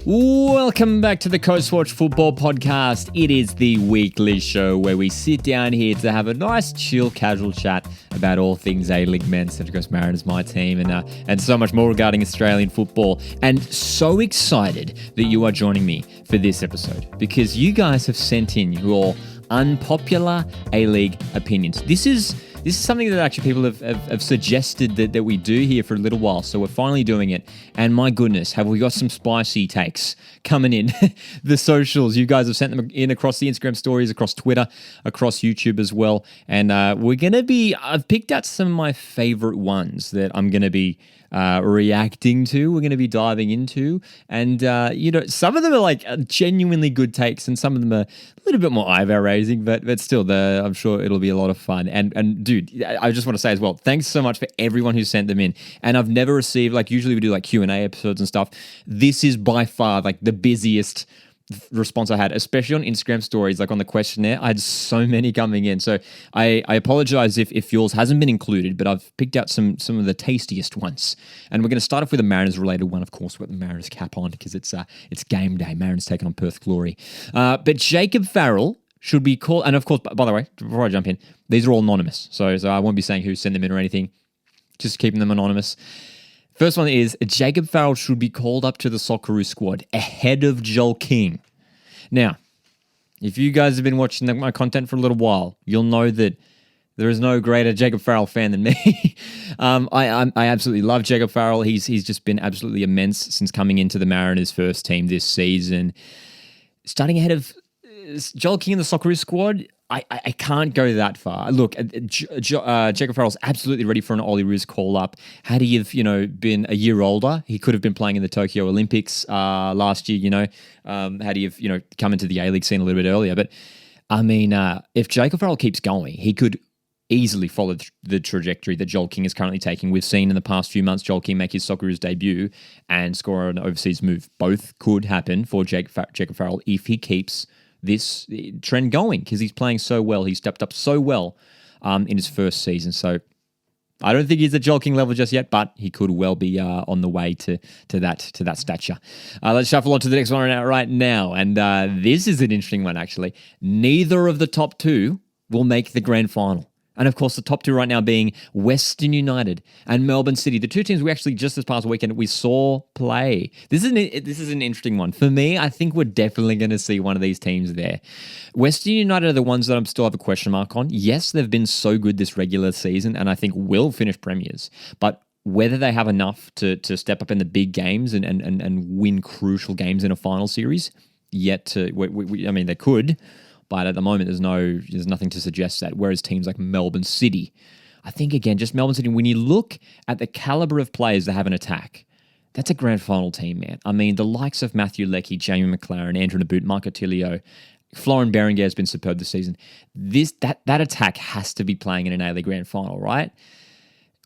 Welcome back to the Coastwatch Football Podcast. It is the weekly show where we sit down here to have a nice, chill, casual chat about all things A-League men, Central Coast Mariners, my team, and so much more regarding Australian football. And so excited that you are joining me for this episode because you guys have sent in your unpopular A-League opinions. This is something that actually people have suggested that we do here for a little while, so we're finally doing it. And my goodness, have we got some spicy takes coming in. The socials, you guys have sent them in across the Instagram stories, across Twitter, across YouTube as well. And I've picked out some of my favorite ones that I'm going to be reacting to, we're going to be diving into. And, some of them are like genuinely good takes and some of them are a little bit more eyebrow raising, but still, I'm sure it'll be a lot of fun. And dude, I just want to say as well, thanks so much for everyone who sent them in. And I've never received, usually we do Q&A episodes and stuff. This is by far the busiest response I had, especially on Instagram stories, on the questionnaire. I had so many coming in. So I apologize if yours hasn't been included, but I've picked out some of the tastiest ones. And we're going to start off with a Mariners related one. Of course, we've got the Mariners cap on because it's game day. Mariners taking on Perth Glory. But Jacob Farrell should be called, and of course, by the way, before I jump in, these are all anonymous. So I won't be saying who sent them in or anything, just keeping them anonymous. First one is Jacob Farrell should be called up to the Socceroos squad ahead of Joel King. Now, if you guys have been watching my content for a little while, you'll know that there is no greater Jacob Farrell fan than me. I absolutely love Jacob Farrell. He's just been absolutely immense since coming into the Mariners first team this season. Starting ahead of Joel King in the Socceroos squad, I can't go that far. Look, Jacob Farrell's absolutely ready for an Ollie Roos call-up. Had he have, been a year older, he could have been playing in the Tokyo Olympics last year, had he have, come into the A-League scene a little bit earlier. But, if Jacob Farrell keeps going, he could easily follow the trajectory that Joel King is currently taking. We've seen in the past few months Joel King make his Socceroos debut and score an overseas move. Both could happen for Jacob Farrell if he keeps this trend going because he's playing so well. He stepped up so well in his first season. So I don't think he's at Joel King level just yet, but he could well be on the way to that stature. Let's shuffle on to the next one right now. And this is an interesting one, actually. Neither of the top two will make the grand final. And of course, the top two right now being Western United and Melbourne City, the two teams we actually just this past weekend we saw play. This is an interesting one for me. I think we're definitely going to see one of these teams there. Western United are the ones that I'm still have a question mark on. Yes, they've been so good this regular season, and I think will finish premiers. But whether they have enough to step up in the big games and win crucial games in a final series, yet to they could. But at the moment, there's nothing to suggest that. Whereas teams like Melbourne City, I think, again, just Melbourne City, when you look at the caliber of players that have an attack, that's a grand final team, man. The likes of Matthew Leckie, Jamie McLaren, Andrew Naboot, Marco Tilio, Florin Berenguer has been superb this season. That attack has to be playing in an A-League grand final, right?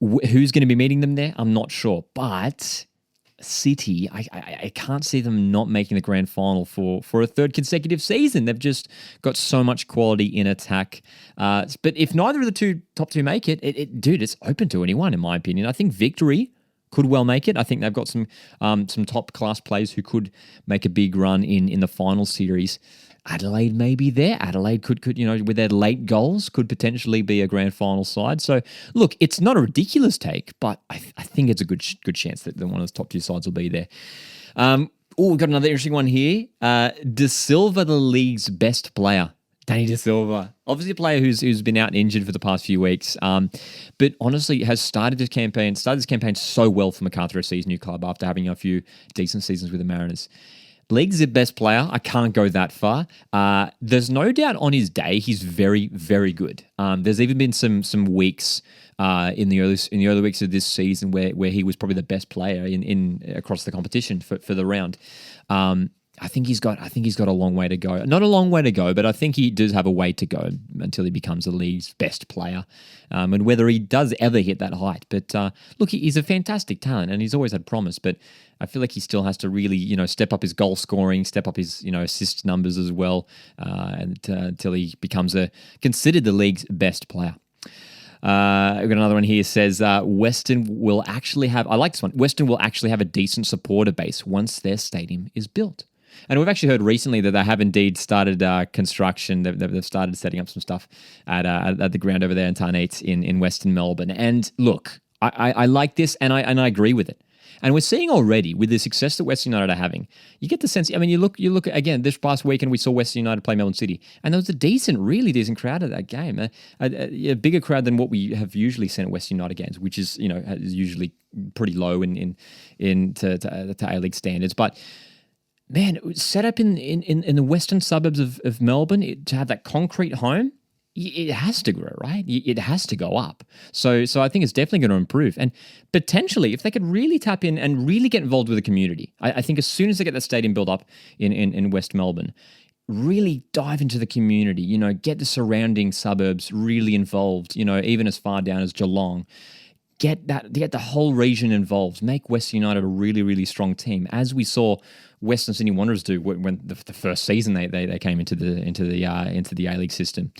Who's going to be meeting them there? I'm not sure. But City, I can't see them not making the grand final for a third consecutive season. They've just got so much quality in attack. But if neither of the top two make it, it's open to anyone, in my opinion. I think Victory could well make it. I think they've got some top class players who could make a big run in the final series. Adelaide may be there. Adelaide could with their late goals, could potentially be a grand final side. So, look, it's not a ridiculous take, but I think it's a good chance that one of those top two sides will be there. We've got another interesting one here. De Silva, the league's best player. Danny De Silva, obviously a player who's been out injured for the past few weeks, but honestly has started this campaign so well for Macarthur SC's new club after having a few decent seasons with the Mariners. League's the best player. I can't go that far. There's no doubt on his day he's very, very good. There's even been some weeks in the early weeks of this season where he was probably the best player in across the competition for the round. I think he's got a long way to go. Not a long way to go, but I think he does have a way to go until he becomes the league's best player. And whether he does ever hit that height. But look, he's a fantastic talent and he's always had promise. But I feel like he still has to really, step up his goal scoring, step up his, assist numbers as well, until he becomes considered the league's best player. We've got another one here says Western will actually have, I like this one, Western will actually have a decent supporter base once their stadium is built. And we've actually heard recently that they have indeed started construction. They've started setting up some stuff at the ground over there in Tarneit in Western Melbourne. And look, I like this and I agree with it. And we're seeing already with the success that Western United are having, you get the sense. I mean, you look again this past weekend. We saw Western United play Melbourne City, and there was a really decent crowd at that game. A bigger crowd than what we have usually seen at Western United games, which is is usually pretty low to A-League standards. But man, set up in the western suburbs of Melbourne to have that concrete home. It has to grow, right? It has to go up. So I think it's definitely going to improve. And potentially, if they could really tap in and really get involved with the community, I think as soon as they get that stadium built up in West Melbourne, really dive into the community, get the surrounding suburbs really involved, even as far down as Geelong. Get the whole region involved. Make Western United a really, really strong team, as we saw Western Sydney Wanderers do when the first season they came into the A-League system.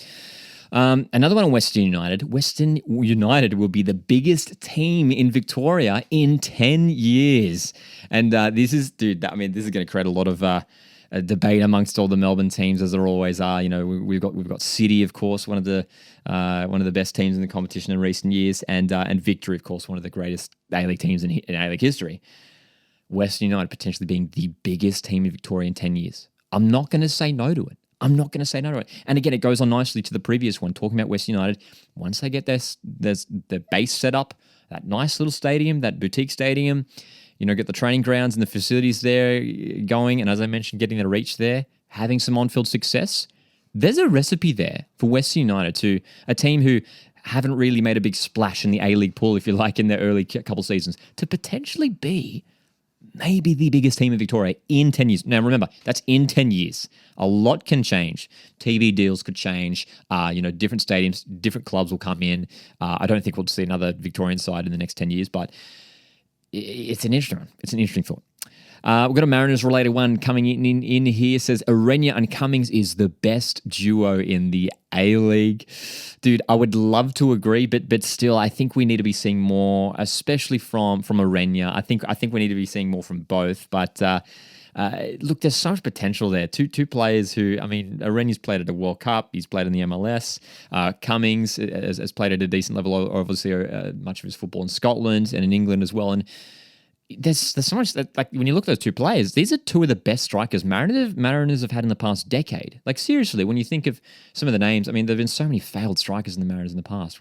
Another one on Western United. Western United will be the biggest team in Victoria in 10 years. And this is going to create a lot of a debate amongst all the Melbourne teams, as there always are. We've got City, of course, one of the best teams in the competition in recent years, and Victory, of course, one of the greatest A-League teams in A-League history. Western United potentially being the biggest team in Victoria in 10 years. I'm not going to say no to it. And again, it goes on nicely to the previous one, talking about Western United. Once they get their base set up, that nice little stadium, that boutique stadium, get the training grounds and the facilities there going, and as I mentioned, getting the reach there, having some on-field success, there's a recipe there for Western United, to a team who haven't really made a big splash in the A-League pool, if you like, in their early couple seasons, to potentially be maybe the biggest team in Victoria in 10 years. Now, remember, that's in 10 years. A lot can change. TV deals could change. Different stadiums, different clubs will come in. I don't think we'll see another Victorian side in the next 10 years, but it's an interesting one. It's an interesting thought. We've got a Mariners-related one coming in here. It says, Orenya and Cummings is the best duo in the A-League. Dude, I would love to agree, but still, I think we need to be seeing more, especially from Orenya. I think we need to be seeing more from both. But look, there's so much potential there. Two players who, Orenya's played at the World Cup. He's played in the MLS. Cummings has played at a decent level, obviously, much of his football in Scotland and in England as well. And there's so much that, like, when you look at those two players, these are two of the best strikers Mariners have had in the past decade. Like, seriously, when you think of some of the names, there have been so many failed strikers in the Mariners in the past.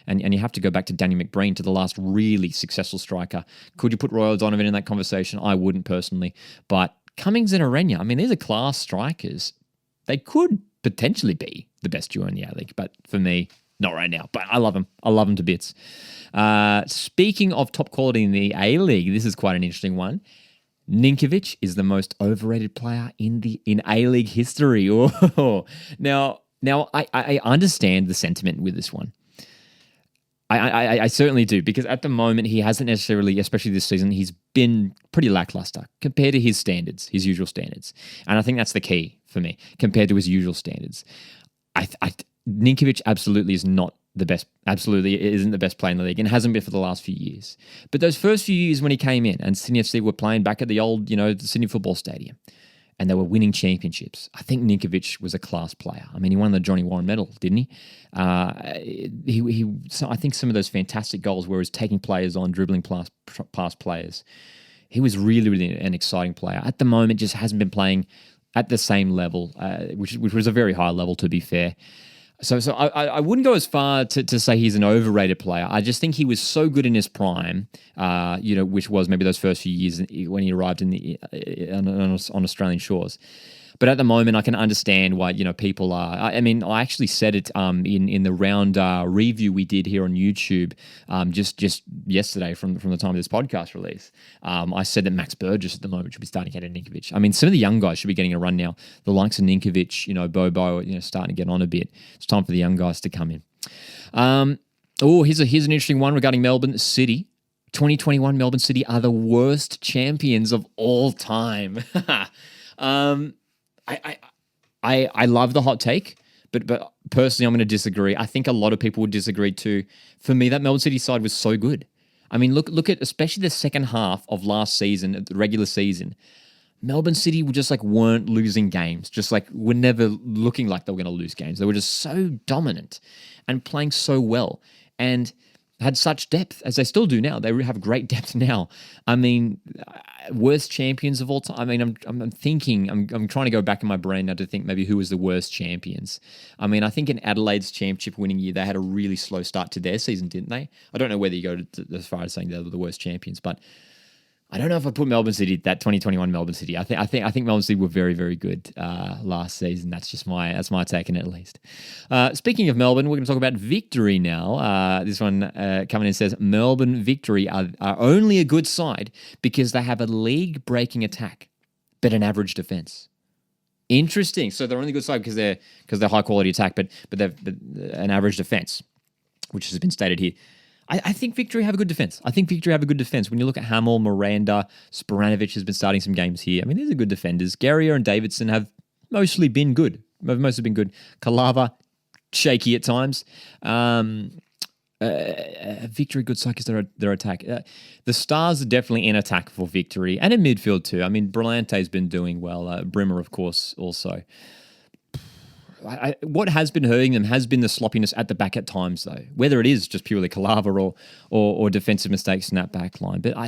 And you have to go back to Danny McBreen, to the last really successful striker. Could you put Roy O'Donovan in that conversation? I wouldn't personally. But Cummings and Orenya, these are class strikers. They could potentially be the best duo in the A-League, but for me, not right now. But I love them. I love them to bits. Speaking of top quality in the A-League, this is quite an interesting one. Ninkovic is the most overrated player in A-League history. Oh. Now I understand the sentiment with this one. I certainly do, because at the moment he hasn't necessarily, especially this season, he's been pretty lackluster compared to his usual standards. And I think that's the key for me, compared to his usual standards. Ninkovic absolutely is not the best, absolutely isn't the best player in the league, and hasn't been for the last few years. But those first few years when he came in and Sydney FC were playing back at the old, the Sydney Football Stadium, and they were winning championships, I think Ninkovic was a class player. He won the Johnny Warren Medal, didn't he? So I think some of those fantastic goals where he was taking players on, dribbling past players. He was really, really an exciting player. At the moment, just hasn't been playing at the same level, which was a very high level, to be fair. So I wouldn't go as far to say he's an overrated player. I just think he was so good in his prime, which was maybe those first few years when he arrived on Australian shores. But at the moment, I can understand why people are. I actually said it in the round review we did here on YouTube just yesterday from the time of this podcast release. I said that Max Burgess at the moment should be starting ahead of Ninkovic. Some of the young guys should be getting a run now. The likes of Ninkovic, Bobo, starting to get on a bit. It's time for the young guys to come in. Here's an interesting one regarding Melbourne City. 2021 Melbourne City are the worst champions of all time. I love the hot take, But personally, I'm going to disagree. I think a lot of people would disagree too. For me, that Melbourne City side was so good. I mean, look at especially the second half of last season, the regular season. Melbourne City were just like weren't losing games, just like were never looking like they were going to lose games. They were just so dominant and playing so well and had such depth as they still do now. They have great depth now. I mean, worst champions of all time. I mean, I'm thinking, I'm trying to go back in my brain now to think maybe who was the worst champions. I mean, I think in Adelaide's championship winning year, they had a really slow start to their season, didn't they? I don't know whether you go as far as saying they were the worst champions, but I don't know if I put Melbourne City, that 2021 Melbourne City. I think Melbourne City were very, very good last season. That's my take on it, at least. Speaking of Melbourne, we're going to talk about Victory now. This one coming in says Melbourne Victory are only a good side because they have a league-breaking attack, but an average defense. Interesting. So they're only a good side because they're high quality attack, but they've an average defense, which has been stated here. I think Victory have a good defense. When you look at Hamill, Miranda, Sporanovic has been starting some games here. I mean, these are good defenders. Guerrier and Davidson have mostly been good. Kalava, shaky at times. Victory, good side because their attack. The Stars are definitely in attack for Victory and in midfield too. I mean, Brilante's been doing well. Brimmer, of course, also. What has been hurting them has been the sloppiness at the back at times, though. Whether it is just purely Kalava or defensive mistakes in that back line, but I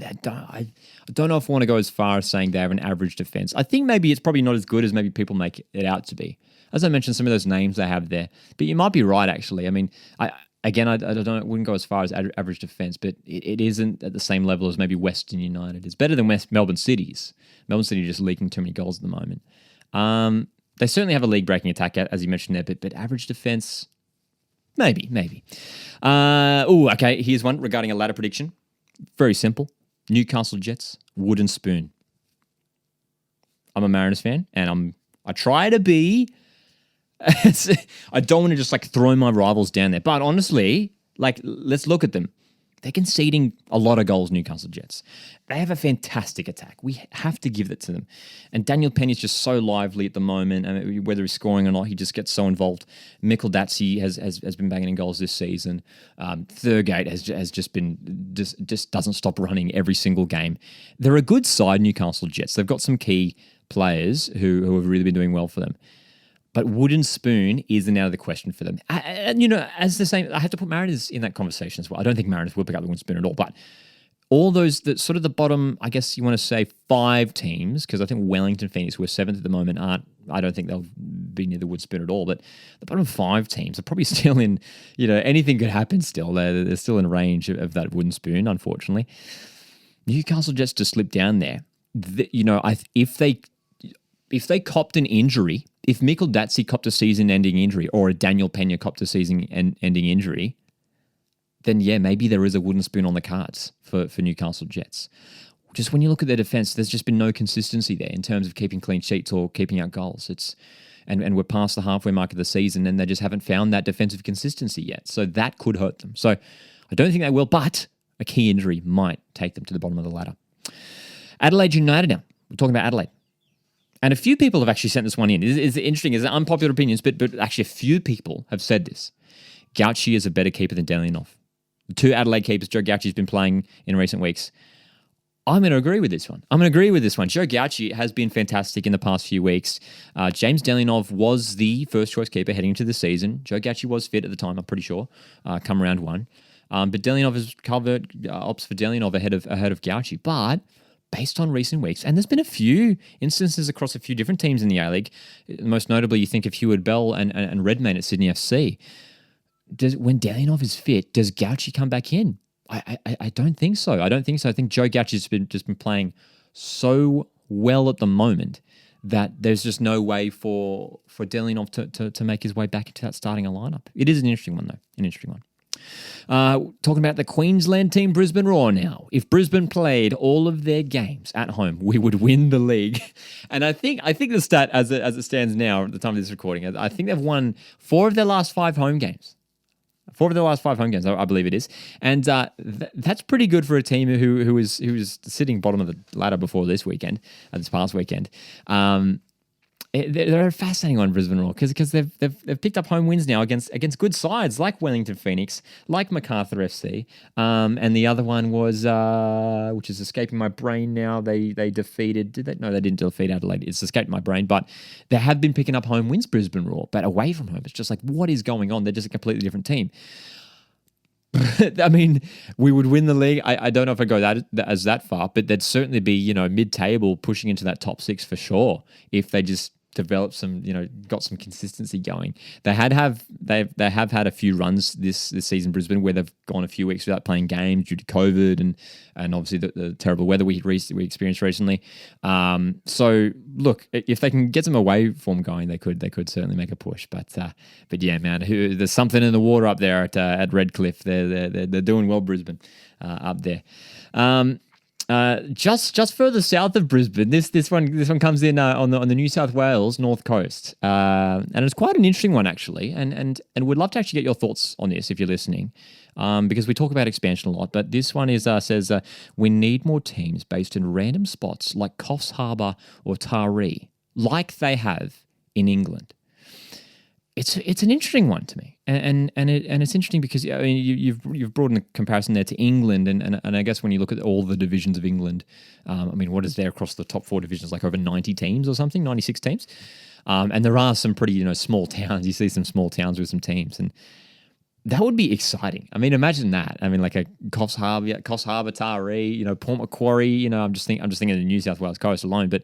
don't know if I want to go as far as saying they have an average defense. I think maybe it's probably not as good as maybe people make it out to be. As I mentioned, some of those names they have there, but you might be right actually. I mean, I wouldn't go as far as average defense, but it isn't at the same level as maybe Western United. It's better than Melbourne City's. Melbourne City just leaking too many goals at the moment. They certainly have a league-breaking attack, as you mentioned there, but average defense, maybe. Okay, here's one regarding a ladder prediction. Very simple. Newcastle Jets, wooden spoon. I'm a Mariners fan, and I try to be... I don't want to just like throw my rivals down there, but honestly, like, let's look at them. They're conceding a lot of goals, Newcastle Jets. They have a fantastic attack. We have to give that to them. And Daniel Penny's just so lively at the moment. I mean, whether he's scoring or not, he just gets so involved. Mikkel Datsi has been banging in goals this season. Thurgate has just been just doesn't stop running every single game. They're a good side, Newcastle Jets. They've got some key players who have really been doing well for them. But wooden spoon isn't out of the question for them. And, as the same, I have to put Mariners in that conversation as well. I don't think Mariners will pick up the wooden spoon at all. But all those, sort of the bottom, I guess you want to say 5 teams, because I think Wellington, Phoenix, who are 7th at the moment, I don't think they'll be near the wooden spoon at all. But the bottom 5 teams are probably still in, anything could happen still. They're still in range of that wooden spoon, unfortunately. Newcastle Jets to slip down there. If they copped an injury, if Mikkel Datsi copped a season-ending injury or a Daniel Pena copped a season-ending injury, then yeah, maybe there is a wooden spoon on the cards for Newcastle Jets. Just when you look at their defense, there's just been no consistency there in terms of keeping clean sheets or keeping out goals. And we're past the halfway mark of the season and they just haven't found that defensive consistency yet. So that could hurt them. So I don't think they will, but a key injury might take them to the bottom of the ladder. Adelaide United now. We're talking about Adelaide. And a few people have actually sent this one in. It's interesting. It's unpopular opinions, but actually a few people have said this. Gauci is a better keeper than Delianov. The 2 Adelaide keepers Joe Gauci's been playing in recent weeks. I'm going to agree with this one. Joe Gauci has been fantastic in the past few weeks. James Delianov was the first choice keeper heading into the season. Joe Gauci was fit at the time, I'm pretty sure, come round 1. But Delianov has covered opts for Delianov ahead of Gauci. But based on recent weeks, and there's been a few instances across a few different teams in the A-League, most notably you think of Heward Bell and Redmayne at Sydney FC. When Delianov is fit, does Gauci come back in? I don't think so. I think Joe Gauci's just been playing so well at the moment that there's just no way for Delianov to make his way back into that starting lineup. It is an interesting one, though. An interesting one. Talking about the Queensland team, Brisbane Roar now. If Brisbane played all of their games at home, we would win the league. And I think the stat as it stands now at the time of this recording, I think they've won 4 of their last 5 home games. 4 of their last 5 home games, I believe it is. And that's pretty good for a team who was sitting bottom of the ladder before this past weekend. they're a fascinating one, Brisbane Roar, because they've picked up home wins now against good sides like Wellington Phoenix, like MacArthur FC, and the other one was which is escaping my brain now. They defeated. Did they? No, they didn't defeat Adelaide. It's escaped my brain, but they have been picking up home wins, Brisbane Roar, but away from home, it's just like, what is going on? They're just a completely different team. I mean, we would win the league. I don't know if I go that far, but they'd certainly be, mid-table, pushing into that top six for sure if they just developed some, got some consistency going. They have had a few runs this season, Brisbane, where they've gone a few weeks without playing games due to COVID and obviously the terrible weather we experienced recently. So look, if they can get some away form going, they could certainly make a push. But yeah, man, there's something in the water up there at Redcliffe. They're doing well, Brisbane, up there. Just further south of Brisbane, this one comes in on the New South Wales North Coast, and it's quite an interesting one actually, and we'd love to actually get your thoughts on this if you're listening, because we talk about expansion a lot, but this one says we need more teams based in random spots like Coffs Harbour or Taree, like they have in England. It's an interesting one to me, and it's interesting because you've brought in a comparison there to England, and I guess when you look at all the divisions of England, what is there across the top four divisions, like over 90 teams or something, 96 teams, and there are some pretty small towns. You see some small towns with some teams, and that would be exciting. I mean, imagine that. I mean, like a Coffs Harbour, Taree, Port Macquarie. I'm just thinking of the New South Wales coast alone, but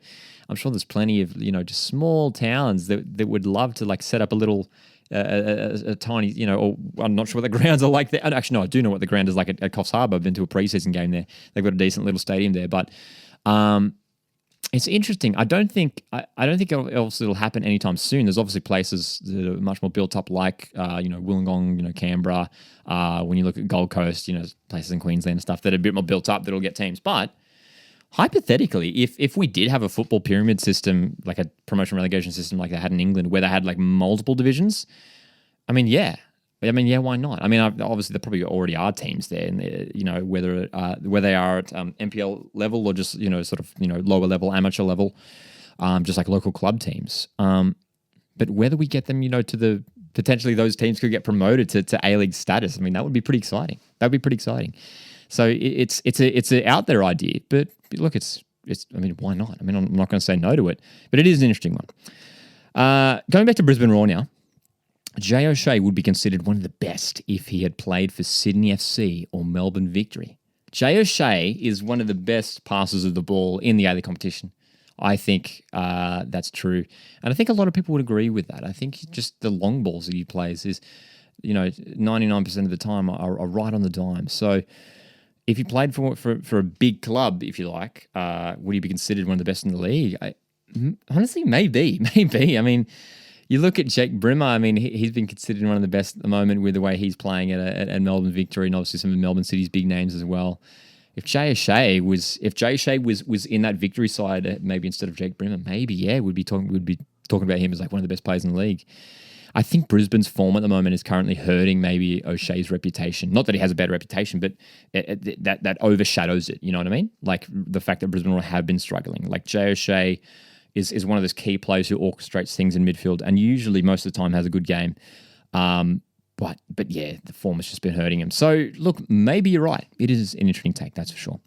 I'm sure there's plenty of just small towns that would love to like set up a little a tiny or I'm not sure what the grounds are like there. Actually, no, I do know what the ground is like at Coffs Harbour. I've been to a preseason game there. They've got a decent little stadium there, but it's interesting. I don't think else it'll happen anytime soon. There's obviously places that are much more built up, like Wollongong, Canberra. When you look at Gold Coast, places in Queensland and stuff that are a bit more built up that'll get teams. But hypothetically, if we did have a football pyramid system, like a promotion relegation system like they had in England, where they had like multiple divisions, why not? I mean, obviously there probably already are teams there, and whether they are at NPL level or just sort of lower level, amateur level, just like local club teams. But whether we get them, to the potentially those teams could get promoted to A-League status. I mean, that would be pretty exciting. That would be pretty exciting. So it's an out there idea, but look, it's. I mean, why not? I mean, I'm not going to say no to it, but it is an interesting one. Going back to Brisbane Roar now. Jay O'Shea would be considered one of the best if he had played for Sydney FC or Melbourne Victory. Jay O'Shea is one of the best passers of the ball in the A-League competition. I think that's true. And I think a lot of people would agree with that. I think just the long balls that he plays is, 99% of the time are right on the dime. So if he played for a big club, if you like, would he be considered one of the best in the league? Honestly, maybe. I mean, you look at Jake Brimmer. I mean, he's been considered one of the best at the moment with the way he's playing at Melbourne Victory, and obviously some of Melbourne City's big names as well. If Jay O'Shea was in that Victory side, maybe instead of Jake Brimmer, maybe we'd be talking about him as like one of the best players in the league. I think Brisbane's form at the moment is currently hurting maybe O'Shea's reputation. Not that he has a bad reputation, but that overshadows it. You know what I mean? Like the fact that Brisbane have been struggling. Like Jay O'Shea is one of those key players who orchestrates things in midfield and usually most of the time has a good game. But yeah, the form has just been hurting him. So look, maybe you're right. It is an interesting take, that's for sure.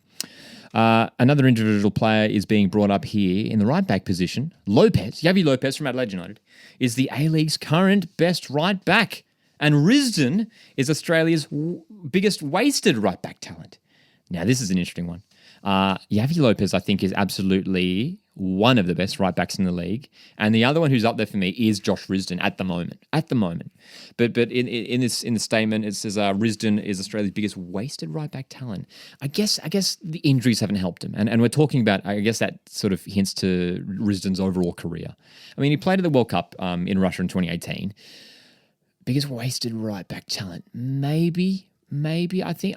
Another individual player is being brought up here in the right back position. Javi Lopez from Adelaide United is the A-League's current best right back. And Risdon is Australia's biggest wasted right back talent. Now, this is an interesting one. Javi Lopez, I think, is absolutely one of the best right backs in the league, and the other one who's up there for me is Josh Risdon at the moment. But in the statement it says Risdon is Australia's biggest wasted right back talent. I guess the injuries haven't helped him, and we're talking about, I guess that sort of hints to Risdon's overall career. I mean, he played at the World Cup in Russia in 2018. Biggest wasted right back talent, maybe I think.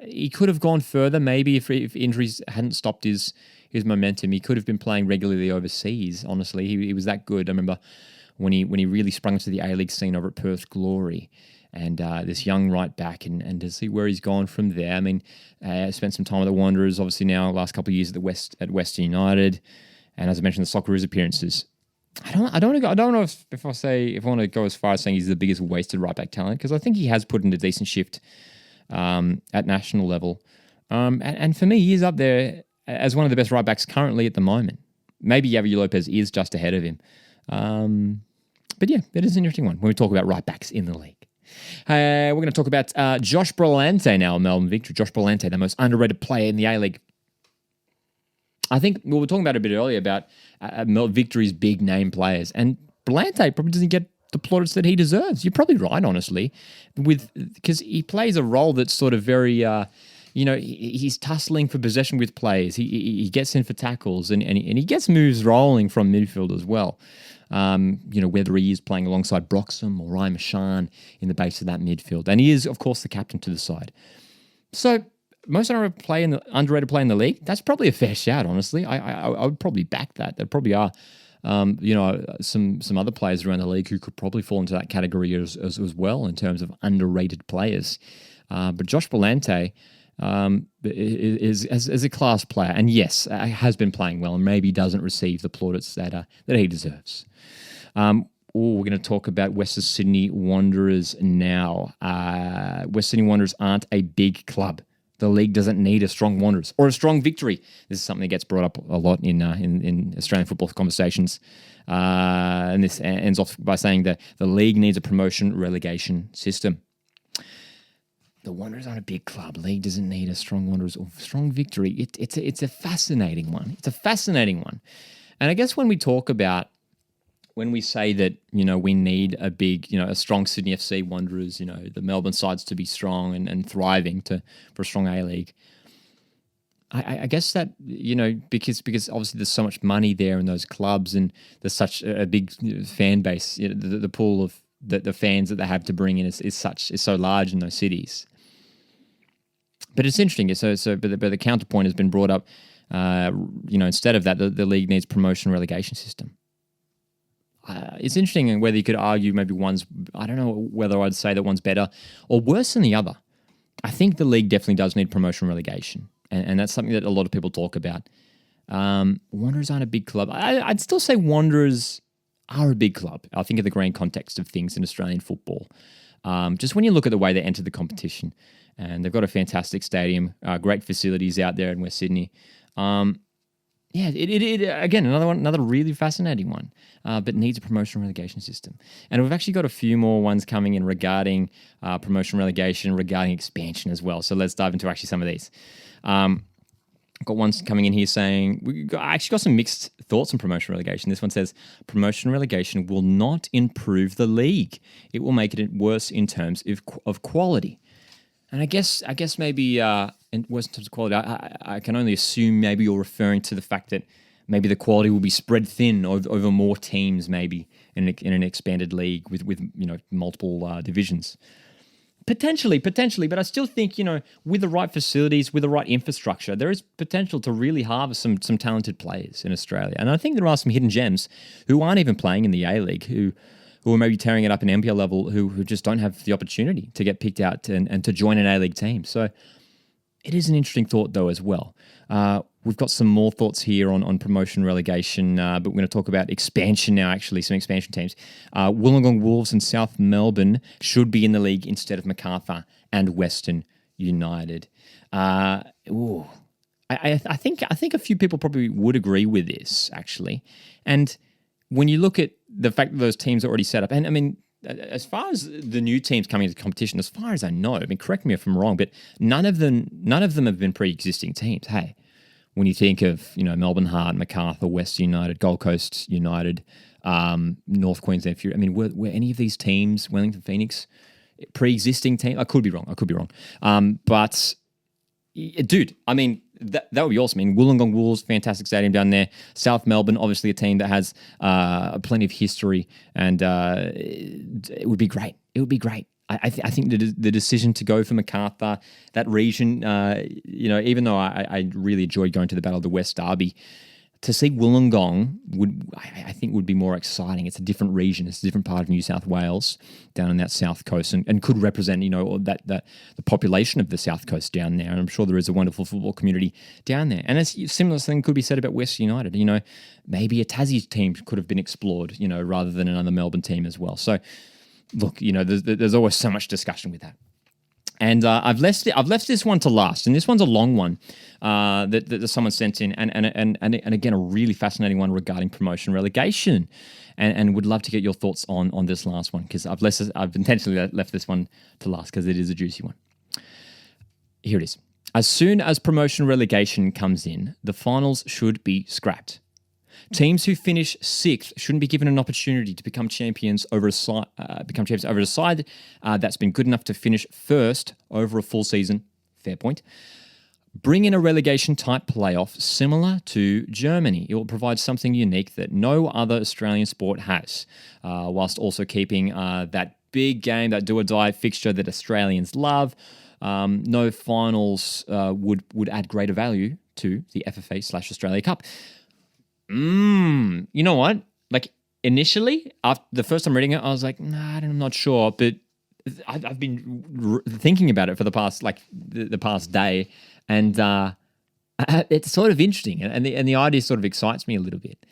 He could have gone further, maybe if injuries hadn't stopped his momentum. He could have been playing regularly overseas, honestly. He was that good. I remember when he really sprung to the A-League scene over at Perth Glory, and this young right back, and to see where he's gone from there. I mean, spent some time with the Wanderers, obviously now last couple of years at Western United, and as I mentioned, the Socceroos appearances. I don't know if I want to go as far as saying he's the biggest wasted right back talent, because I think he has put in a decent shift at national level. And for me, he is up there as one of the best right backs currently at the moment. Maybe Javi Lopez is just ahead of him. But yeah, it is an interesting one when we talk about right backs in the league. We're going to talk about Josh Brillante now, Melbourne Victory. Josh Brillante, the most underrated player in the A-League. I think we were talking about it a bit earlier about Victory's big name players, and Brillante probably doesn't get the plaudits that he deserves. You're probably right, honestly, because he plays a role that's sort of very, he's tussling for possession with players. He gets in for tackles, and he gets moves rolling from midfield as well. Whether he is playing alongside Broxham or Ryan Mashan in the base of that midfield, and he is, of course, the captain to the side. So, most underrated player in the league, that's probably a fair shout, honestly. I would probably back that. There probably are, some other players around the league who could probably fall into that category as well in terms of underrated players. But Josh Brillante is a class player, and yes, has been playing well, and maybe doesn't receive the plaudits that he deserves. We're going to talk about Western Sydney Wanderers now. West Sydney Wanderers aren't a big club. The league doesn't need a strong Wanderers or a strong Victory. This is something that gets brought up a lot in Australian football conversations. And this ends off by saying that the league needs a promotion relegation system. The Wanderers aren't a big club. The league doesn't need a strong Wanderers or strong Victory. It's a fascinating one. It's a fascinating one. And I guess when we say that, we need a big, a strong Sydney FC Wanderers, the Melbourne sides to be strong and thriving for a strong A-League. I guess that, because obviously there's so much money there in those clubs, and there's such a big fan base, the pool of the fans that they have to bring in is so large in those cities. But it's interesting. But the counterpoint has been brought up, instead of that, the league needs promotion relegation system. It's interesting whether you could argue maybe I don't know whether I'd say that one's better or worse than the other. I think the league definitely does need promotion relegation, and that's something that a lot of people talk about. Wanderers aren't a big club. I'd still say Wanderers are a big club, I think, in the grand context of things in Australian football. Just when you look at the way they entered the competition, and they've got a fantastic stadium, great facilities out there in West Sydney. Again, another really fascinating one, but needs a promotion relegation system. And we've actually got a few more ones coming in regarding promotion relegation, regarding expansion as well. So let's dive into actually some of these. Got ones coming in here saying, I actually got some mixed thoughts on promotion relegation. This one says, promotion relegation will not improve the league. It will make it worse in terms of quality. And I guess maybe in worse in terms of quality, I can only assume maybe you're referring to the fact that maybe the quality will be spread thin over more teams, maybe in an expanded league with multiple divisions. Potentially, but I still think, with the right facilities, with the right infrastructure, there is potential to really harvest some talented players in Australia. And I think there are some hidden gems who aren't even playing in the A-League, who are maybe tearing it up in NPL level, who just don't have the opportunity to get picked out and to join an A-League team. So it is an interesting thought, though, as well. We've got some more thoughts here on promotion relegation, but we're going to talk about expansion now, actually, some expansion teams. Wollongong Wolves and South Melbourne should be in the league instead of Macarthur and Western United. I think a few people probably would agree with this, actually. And when you look at the fact that those teams are already set up, and I mean, as far as the new teams coming into competition, as far as I know, I mean, correct me if I'm wrong, but none of them have been pre-existing teams. Hey, when you think of Melbourne Heart, Macarthur, Western United, Gold Coast United, North Queensland Fury, I mean, were any of these teams, Wellington Phoenix, pre-existing teams? I could be wrong. But dude, I mean, that would be awesome. I mean, Wollongong Wolves, fantastic stadium down there. South Melbourne, obviously a team that has plenty of history, and it would be great. It would be great. I think the decision to go for Macarthur, that region, even though I really enjoyed going to the Battle of the West Derby, to see Wollongong I think think would be more exciting. It's a different region. It's a different part of New South Wales down on that south coast, and could represent, that the population of the south coast down there. And I'm sure there is a wonderful football community down there. And a similar thing could be said about West United. Maybe a Tassie team could have been explored, rather than another Melbourne team as well. So, look, there's always so much discussion with that. And I've left this one to last, and this one's a long one that someone sent in, and again a really fascinating one regarding promotion relegation, and would love to get your thoughts on this last one, because I've intentionally left this one to last because it is a juicy one. Here it is. As soon as promotion relegation comes in, the finals should be scrapped. Teams who finish sixth shouldn't be given an opportunity to become champions over a side that's been good enough to finish first over a full season. Fair point. Bring in a relegation-type playoff similar to Germany. It will provide something unique that no other Australian sport has, whilst also keeping that big game, that do-or-die fixture that Australians love. No finals would add greater value to the FFA/Australia Cup. You know what? Like, initially, after the first time reading it, I was like, nah, I'm not sure. But I've been thinking about it for the past, the past day, and it's sort of interesting, and the idea sort of excites me a little bit.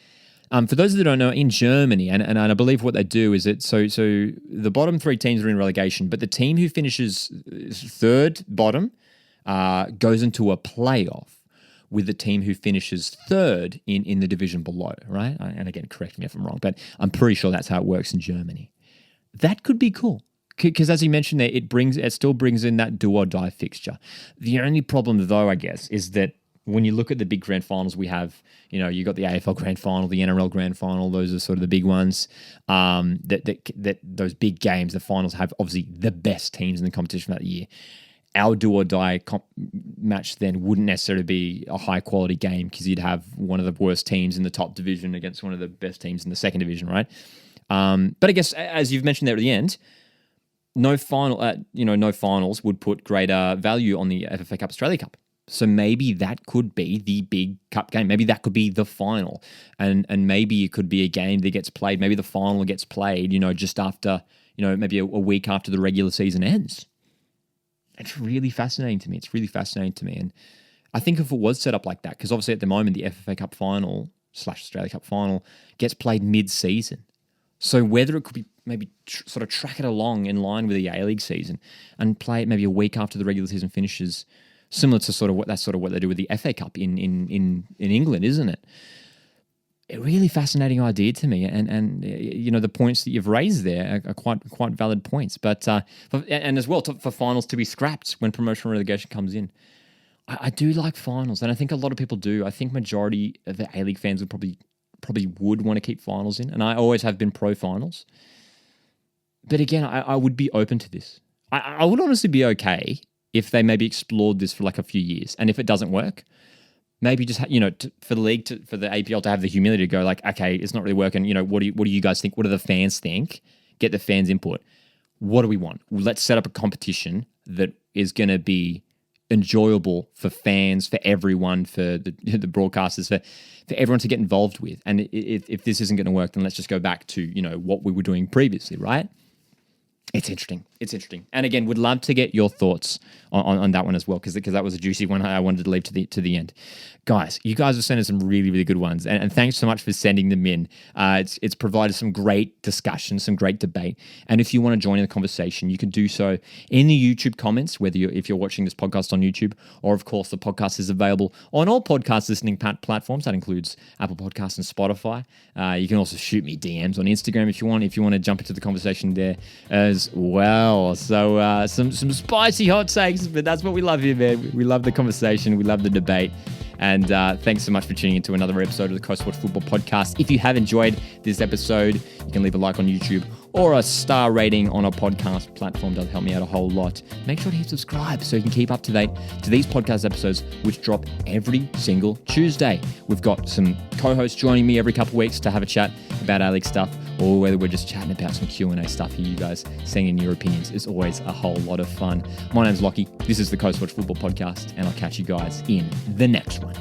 For those that don't know, in Germany, and I believe what they do is so the bottom three teams are in relegation, but the team who finishes third bottom goes into a playoff with the team who finishes third in the division below, right? And again, correct me if I'm wrong, but I'm pretty sure that's how it works in Germany. That could be cool, because as you mentioned there, it still brings in that do or die fixture. The only problem, though, I guess, is that when you look at the big grand finals we have, you got the AFL grand final, the NRL grand final. Those are sort of the big ones. That those big games, the finals have obviously the best teams in the competition that year. Our do-or-die match then wouldn't necessarily be a high-quality game, because you'd have one of the worst teams in the top division against one of the best teams in the second division, right? But I guess, as you've mentioned there at the end, no finals would put greater value on the FFA Cup Australia Cup. So maybe that could be the big cup game. Maybe that could be the final, and maybe it could be a game that gets played. Maybe the final gets played, just after, maybe a week after the regular season ends. It's really fascinating to me. And I think if it was set up like that, because obviously at the moment the FFA Cup final / Australia Cup final gets played mid-season. So whether it could be maybe sort of track it along in line with the A-League season and play it maybe a week after the regular season finishes, similar to what they do with the FA Cup in England, isn't it? A really fascinating idea to me, and the points that you've raised there are quite valid points. But and as well for finals to be scrapped when promotional relegation comes in, I do like finals, and I think a lot of people do. I think majority of the A-League fans would probably would want to keep finals in, and I always have been pro finals. But again, I would be open to this. I would honestly be okay if they maybe explored this for like a few years, and if it doesn't work, maybe just for the league, for the APL to have the humility to go like, okay, it's not really working. What do you guys think? What do the fans think? Get the fans' input. What do we want? Let's set up a competition that is going to be enjoyable for fans, for everyone, for the broadcasters, for everyone to get involved with. And if this isn't going to work, then let's just go back to what we were doing previously, right? It's interesting. And again, would love to get your thoughts on that one as well, because that was a juicy one I wanted to leave to the end. Guys, you guys have sent us some really, really good ones, and thanks so much for sending them in. It's provided some great discussion, some great debate, and if you want to join in the conversation, you can do so in the YouTube comments, if you're watching this podcast on YouTube, or of course the podcast is available on all podcast listening platforms. That includes Apple Podcasts and Spotify. You can also shoot me DMs on Instagram if you want to jump into the conversation there as well. So some spicy hot takes, but that's what we love here, man. We love the conversation. We love the debate. And thanks so much for tuning into another episode of the Coast Watch Football Podcast. If you have enjoyed this episode, you can leave a like on YouTube or a star rating on a podcast platform. Does help me out a whole lot. Make sure to hit subscribe so you can keep up to date to these podcast episodes, which drop every single Tuesday. We've got some co-hosts joining me every couple of weeks to have a chat about A-League stuff, or whether we're just chatting about some Q&A stuff here. You guys saying your opinions is always a whole lot of fun. My name's Lockie. This is the Coast Watch Football Podcast, and I'll catch you guys in the next one.